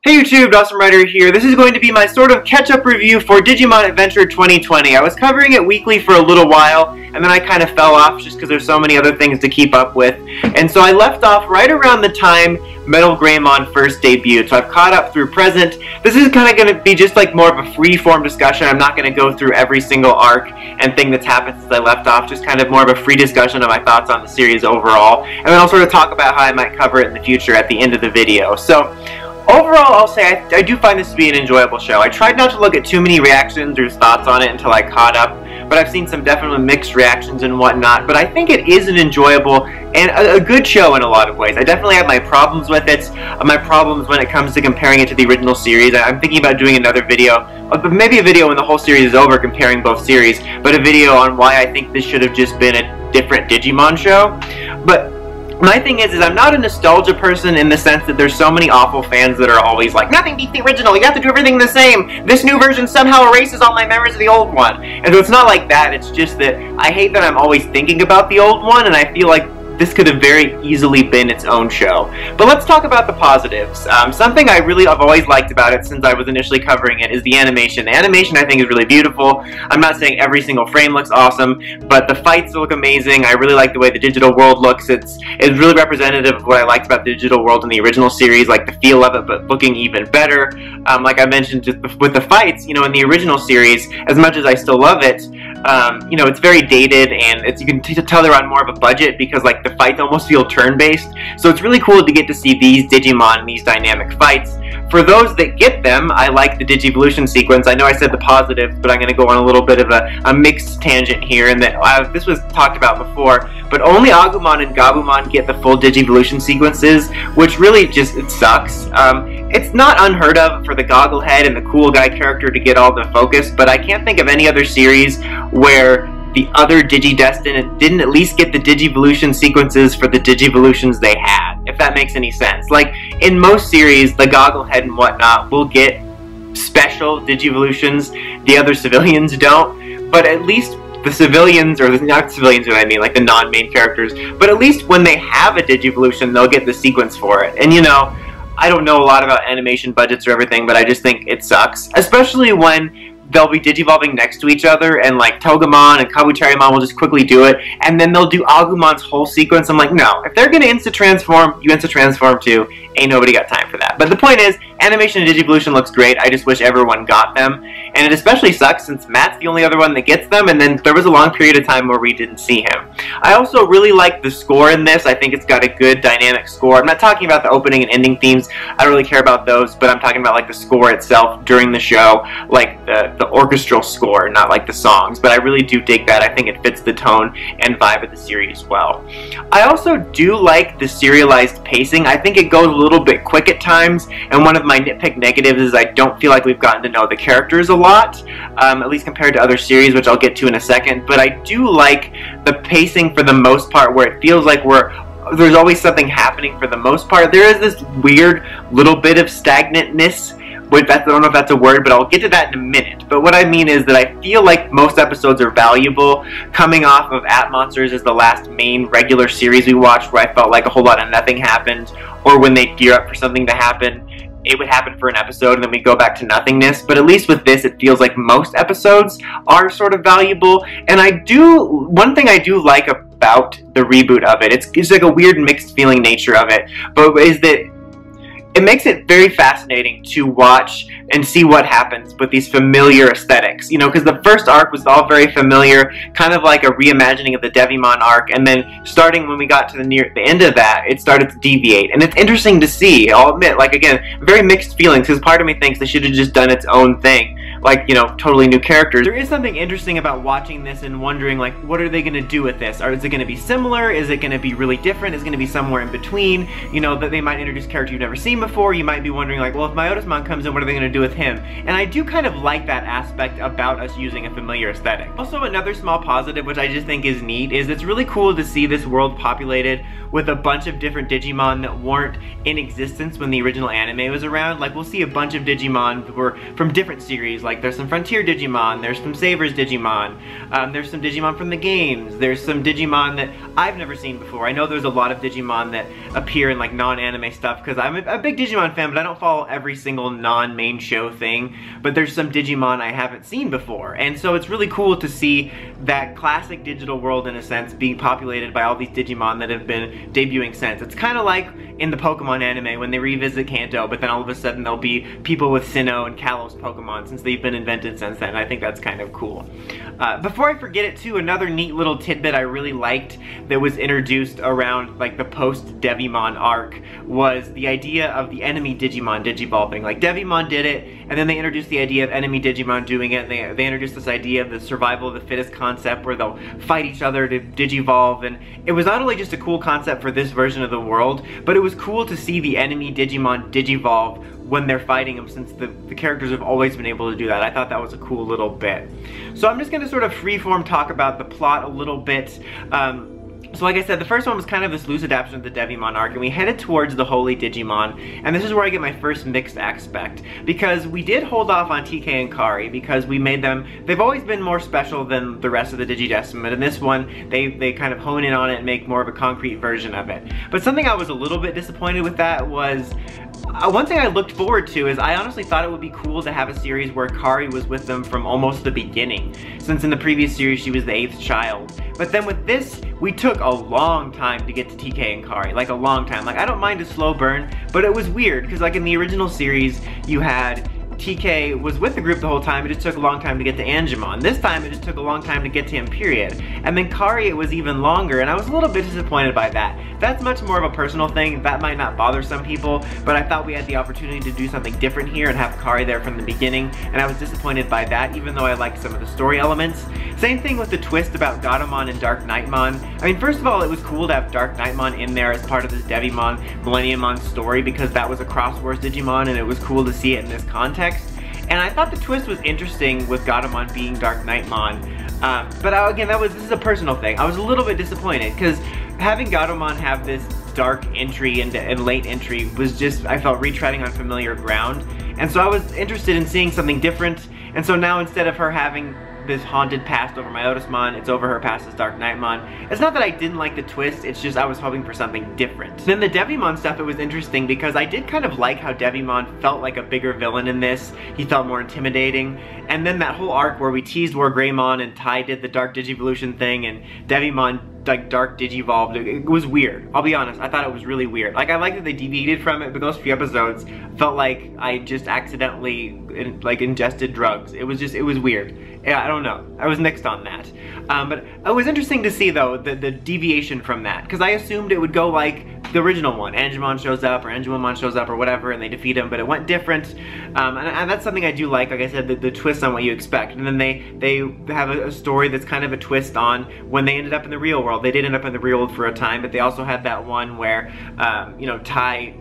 Hey YouTube, Dawson Ryder here. This is going to be my sort of catch-up review for Digimon Adventure 2020. I was covering it weekly for a little while, and then I kind of fell off just because there's so many other things to keep up with. And so I left off right around the time Metal Greymon first debuted. So I've caught up through present. This is kind of going to be just like more of a free-form discussion. I'm not going to go through every single arc and thing that's happened since I left off. Just kind of more of a free discussion of my thoughts on the series overall. And then I'll sort of talk about how I might cover it in the future at the end of the video. So overall, I'll say I do find this to be an enjoyable show. I tried not to look at too many reactions or thoughts on it until I caught up, but I've seen some definitely mixed reactions and whatnot. But I think it is an enjoyable and a good show in a lot of ways. I definitely have my problems with it, my problems when it comes to comparing it to the original series. I'm thinking about doing another video, maybe a video when the whole series is over comparing both series, but a video on why I think this should have just been a different Digimon show. But my thing is I'm not a nostalgia person in the sense that there's so many awful fans that are always like, nothing beats the original, you have to do everything the same, this new version somehow erases all my memories of the old one. And so it's not like that, it's just that I hate that I'm always thinking about the old one, and I feel like this could have very easily been its own show. But let's talk about the positives. Something I've always liked about it since I was initially covering it is the animation. The animation I think is really beautiful. I'm not saying every single frame looks awesome, but the fights look amazing. I really like the way the digital world looks. It's really representative of what I liked about the digital world in the original series, like the feel of it, but looking even better. Like I mentioned just with the fights, in the original series, as much as I still love it, it's very dated, and you can tell they're on more of a budget because like the fights almost feel turn-based. So it's really cool to get to see these Digimon and these dynamic fights. For those that get them, I like the Digivolution sequence. I know I said the positives, but I'm going to go on a little bit of a mixed tangent here, and that this was talked about before, but only Agumon and Gabumon get the full Digivolution sequences, which really it sucks. It's not unheard of for the Gogglehead and the cool guy character to get all the focus, but I can't think of any other series where the other Digidestined didn't at least get the Digivolution sequences for the Digivolutions they had, if that makes any sense. Like, in most series, the Gogglehead and whatnot will get special Digivolutions, the other civilians don't, but at least the civilians, or not civilians what I mean, like the non-main characters, but at least when they have a Digivolution, they'll get the sequence for it. And I don't know a lot about animation budgets or everything, but I just think it sucks, especially when they'll be digivolving next to each other, and like Togemon and Kabuterimon will just quickly do it, and then they'll do Agumon's whole sequence. I'm like, no, if they're gonna insta-transform, you insta-transform too. Ain't nobody got time for that. But the point is, animation and Digivolution looks great. I just wish everyone got them. And it especially sucks since Matt's the only other one that gets them, and then there was a long period of time where we didn't see him. I also really like the score in this. I think it's got a good dynamic score. I'm not talking about the opening and ending themes. I don't really care about those, but I'm talking about like the score itself during the show, like the orchestral score, not like the songs. But I really do dig that. I think it fits the tone and vibe of the series well. I also do like the serialized pacing. I think it goes a little bit quick at times, and one of my nitpick negatives is I don't feel like we've gotten to know the characters a lot, at least compared to other series, which I'll get to in a second. But I do like the pacing for the most part, where it feels like there's always something happening for the most part. There is this weird little bit of stagnantness. I don't know if that's a word, but I'll get to that in a minute. But what I mean is that I feel like most episodes are valuable. Coming off of AT-Monsters is the last main regular series we watched where I felt like a whole lot of nothing happened, or when they gear up for something to happen, it would happen for an episode and then we go back to nothingness. But at least with this, it feels like most episodes are sort of valuable. And one thing I do like about the reboot of it, it's like a weird mixed feeling nature of it, but is that it makes it very fascinating to watch and see what happens with these familiar aesthetics. Because the first arc was all very familiar, kind of like a reimagining of the Devimon arc, and then starting when we got to the end of that, it started to deviate. And it's interesting to see, I'll admit, like again, very mixed feelings, because part of me thinks they should have just done its own thing. Like, totally new characters. There is something interesting about watching this and wondering, like, what are they going to do with this? Is it going to be similar? Is it going to be really different? Is it going to be somewhere in between? That they might introduce a character you've never seen before. You might be wondering, like, well, if Myotismon comes in, what are they going to do with him? And I do kind of like that aspect about us using a familiar aesthetic. Also, another small positive, which I just think is neat, is it's really cool to see this world populated with a bunch of different Digimon that weren't in existence when the original anime was around. Like, we'll see a bunch of Digimon that were from different series, like Like, there's some Frontier Digimon, there's some Savers Digimon, there's some Digimon from the games, there's some Digimon that I've never seen before. I know there's a lot of Digimon that appear in like non-anime stuff, because I'm a big Digimon fan, but I don't follow every single non-main show thing. But there's some Digimon I haven't seen before, and so it's really cool to see that classic digital world, in a sense, being populated by all these Digimon that have been debuting since. It's kind of like in the Pokemon anime when they revisit Kanto, but then all of a sudden there'll be people with Sinnoh and Kalos Pokemon, since they've been invented since then. I think that's kind of cool. Before I forget it too, another neat little tidbit I really liked that was introduced around like the post-Devimon arc was the idea of the enemy Digimon digivolving. Like, Devimon did it, and then they introduced the idea of enemy Digimon doing it. They introduced this idea of the survival of the fittest concept where they'll fight each other to digivolve, and it was not only just a cool concept for this version of the world, but it was cool to see the enemy Digimon digivolve when they're fighting them, since the characters have always been able to do that. I thought that was a cool little bit. So I'm just going to sort of freeform talk about the plot a little bit. So like I said, the first one was kind of this loose adaptation of the Devimon arc, and we headed towards the Holy Digimon, and this is where I get my first mixed aspect, because we did hold off on TK and Kari, because we made them, they've always been more special than the rest of the Digidestined, but in this one, they kind of hone in on it and make more of a concrete version of it. But something I was a little bit disappointed with that was, one thing I looked forward to is I honestly thought it would be cool to have a series where Kari was with them from almost the beginning, since in the previous series she was the 8th child. But then with this, we took a long time to get to TK and Kari, like a long time. Like, I don't mind a slow burn, but it was weird, because like in the original series, you had TK was with the group the whole time. It just took a long time to get to Angemon. This time it just took a long time to get to him, period. And then Kari, it was even longer, and I was a little bit disappointed by that. That's much more of a personal thing. That might not bother some people, but I thought we had the opportunity to do something different here and have Kari there from the beginning, and I was disappointed by that, even though I liked some of the story elements. Same thing with the twist about Gatomon and Dark Knightmon. I mean, first of all, it was cool to have Dark Knightmon in there as part of this Devimon Millenniummon story, because that was a Cross Wars Digimon, and it was cool to see it in this context. And I thought the twist was interesting with Gatomon being Dark Knightmon. But again, this is a personal thing. I was a little bit disappointed, because having Gatomon have this dark entry and late entry was just, I felt, retreading on familiar ground. And so I was interested in seeing something different. And so now, instead of her having this haunted past over Myotismon, it's over her past as Dark Knightmon. It's not that I didn't like the twist, it's just I was hoping for something different. Then the Devimon stuff, it was interesting because I did kind of like how Devimon felt like a bigger villain in this. He felt more intimidating. And then that whole arc where we teased Wargreymon and Tai did the Dark Digivolution thing and Devimon like Dark Digivolved, it was weird. I'll be honest, I thought it was really weird. Like, I like that they deviated from it, but those few episodes felt like I just accidentally ingested drugs. It was weird. Yeah, I don't know. I was mixed on that. But it was interesting to see, though, the deviation from that, because I assumed it would go like the original one. Angemon shows up, or Angemon shows up, or whatever, and they defeat him, but it went different. And that's something I do like I said, the twist on what you expect. And then they have a story that's kind of a twist on when they ended up in the real world. They did end up in the real world for a time, but they also had that one where, you know, Tai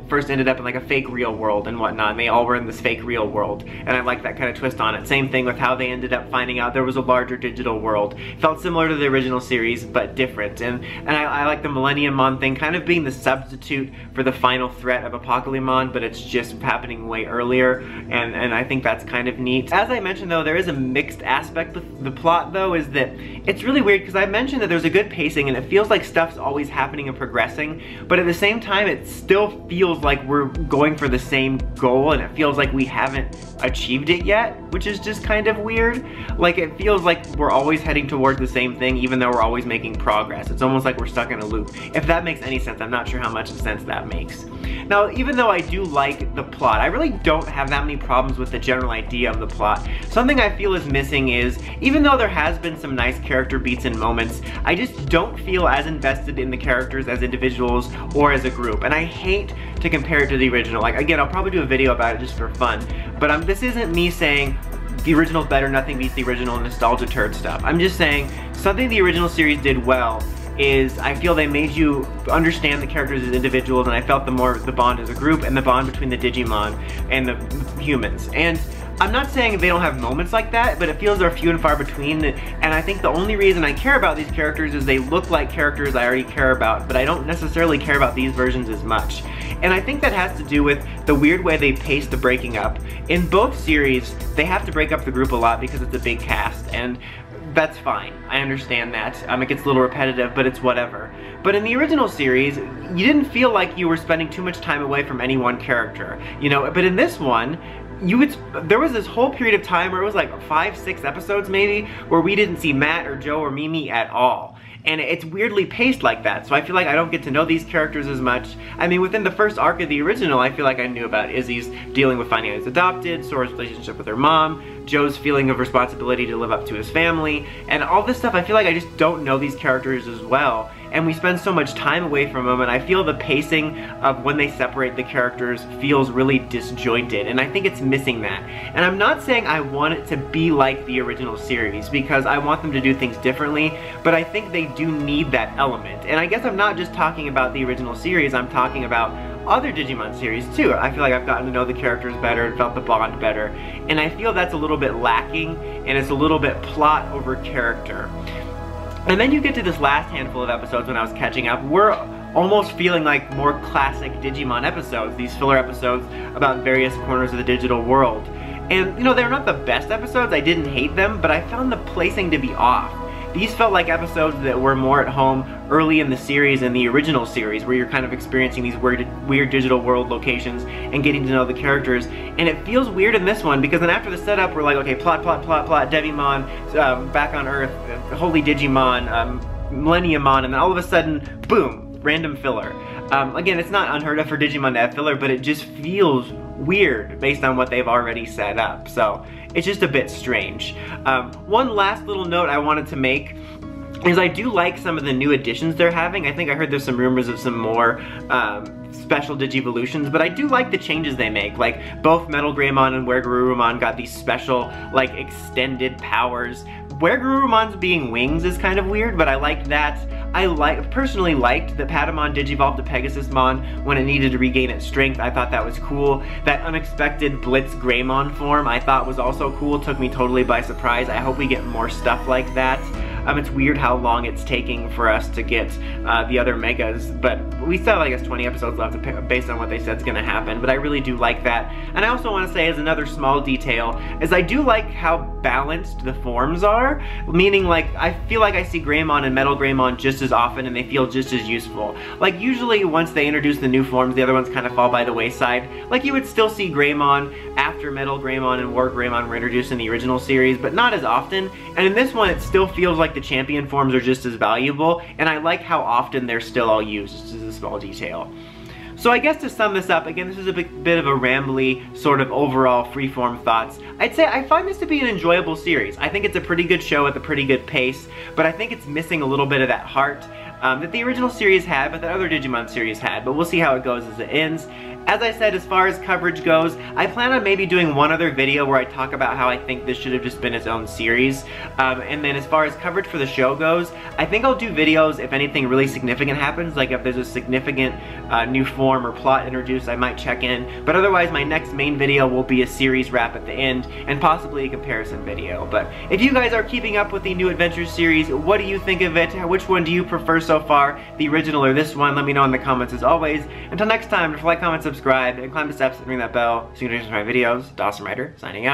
first ended up in like a fake real world and whatnot, and they all were in this fake real world, and I like that kind of twist on it. Same thing with how they ended up finding out there was a larger digital world. Felt similar to the original series, but different. And I like the Millenniummon thing kind of being the substitute for the final threat of Apocalypmon, but it's just happening way earlier, and I think that's kind of neat. As I mentioned, though, there is a mixed aspect with the plot, though, is that it's really weird, because I mentioned that there's a good pacing and it feels like stuff's always happening and progressing, but at the same time it still feels like we're going for the same goal, and it feels like we haven't achieved it yet, which is just kind of weird. Like, it feels like we're always heading towards the same thing, even though we're always making progress. It's almost like we're stuck in a loop. If that makes any sense, I'm not sure how much sense that makes. Now, even though I do like the plot, I really don't have that many problems with the general idea of the plot. Something I feel is missing is, even though there has been some nice character beats and moments, I just don't feel as invested in the characters as individuals or as a group. And I hate to compare it to the original. Like, again, I'll probably do a video about it just for fun, but this isn't me saying the original's better, nothing beats the original, nostalgia turd stuff. I'm just saying something the original series did well is I feel they made you understand the characters as individuals, and I felt the bond as a group and the bond between the Digimon and the humans. And I'm not saying they don't have moments like that, but it feels they're few and far between, and I think the only reason I care about these characters is they look like characters I already care about, but I don't necessarily care about these versions as much. And I think that has to do with the weird way they pace the breaking up. In both series, they have to break up the group a lot because it's a big cast, and that's fine. I understand that. It gets a little repetitive, but it's whatever. But in the original series, you didn't feel like you were spending too much time away from any one character, you know, but in this one, there was this whole period of time where it was like 5-6 episodes maybe, where we didn't see Matt or Joe or Mimi at all. And it's weirdly paced like that, so I feel like I don't get to know these characters as much. I mean, within the first arc of the original, I feel like I knew about Izzy's dealing with finding out he's adopted, Sora's relationship with her mom, Joe's feeling of responsibility to live up to his family, and all this stuff. I feel like I just don't know these characters as well, and we spend so much time away from them, and I feel the pacing of when they separate the characters feels really disjointed, and I think it's missing that. And I'm not saying I want it to be like the original series, because I want them to do things differently, but I think they do need that element. And I guess I'm not just talking about the original series, I'm talking about other Digimon series too. I feel like I've gotten to know the characters better and felt the bond better, and I feel that's a little bit lacking, and it's a little bit plot over character. And then you get to this last handful of episodes when I was catching up, we're almost feeling like more classic Digimon episodes, these filler episodes about various corners of the digital world. And you know, they're not the best episodes, I didn't hate them, but I found the placing to be off. These felt like episodes that were more at home early in the series and the original series, where you're kind of experiencing these weird digital world locations and getting to know the characters. And it feels weird in this one, because then after the setup, we're like, okay, plot, Devimon, back on Earth, Holy Digimon, Millenniummon, and then all of a sudden, boom, random filler. Again, it's not unheard of for Digimon to have filler, but it just feels weird based on what they've already set up. So it's just a bit strange. One last little note I wanted to make is I do like some of the new additions they're having. I think I heard there's some rumors of some more special Digivolutions, but I do like the changes they make. Like, both Metal Greymon and WereGarurumon got these special, like, extended powers. WereGarurumon's being wings is kind of weird, but I liked that. I personally liked that Patamon digivolved to Pegasusmon when it needed to regain its strength. I thought that was cool. That unexpected Blitz Greymon form I thought was also cool, took me totally by surprise. I hope we get more stuff like that. It's weird how long it's taking for us to get the other megas, but we still have, I guess, 20 episodes left based on what they said is going to happen, but I really do like that. And I also want to say, as another small detail, is I do like how balanced the forms are, meaning, like, I feel like I see Greymon and Metal Greymon just as often, and they feel just as useful. Like, usually once they introduce the new forms, the other ones kind of fall by the wayside. Like, you would still see Greymon after Metal Greymon and War Greymon were introduced in the original series, but not as often. And in this one, it still feels like the champion forms are just as valuable, and I like how often they're still all used, just as a small detail. So I guess to sum this up, again, this is a bit of a rambly, sort of overall freeform thoughts. I'd say I find this to be an enjoyable series. I think it's a pretty good show at a pretty good pace, but I think it's missing a little bit of that heart that the original series had, but that other Digimon series had, but we'll see how it goes as it ends. As I said, as far as coverage goes, I plan on maybe doing one other video where I talk about how I think this should have just been its own series. And then as far as coverage for the show goes, I think I'll do videos if anything really significant happens, like if there's a significant new form or plot introduced, I might check in. But otherwise, my next main video will be a series wrap at the end, and possibly a comparison video. But if you guys are keeping up with the New Adventures series, what do you think of it? Which one do you prefer so far, the original or this one? Let me know in the comments as always. Until next time, like, comment, subscribe, and climb the steps and ring that bell so you can notice my videos. Dawson Ryder, signing out.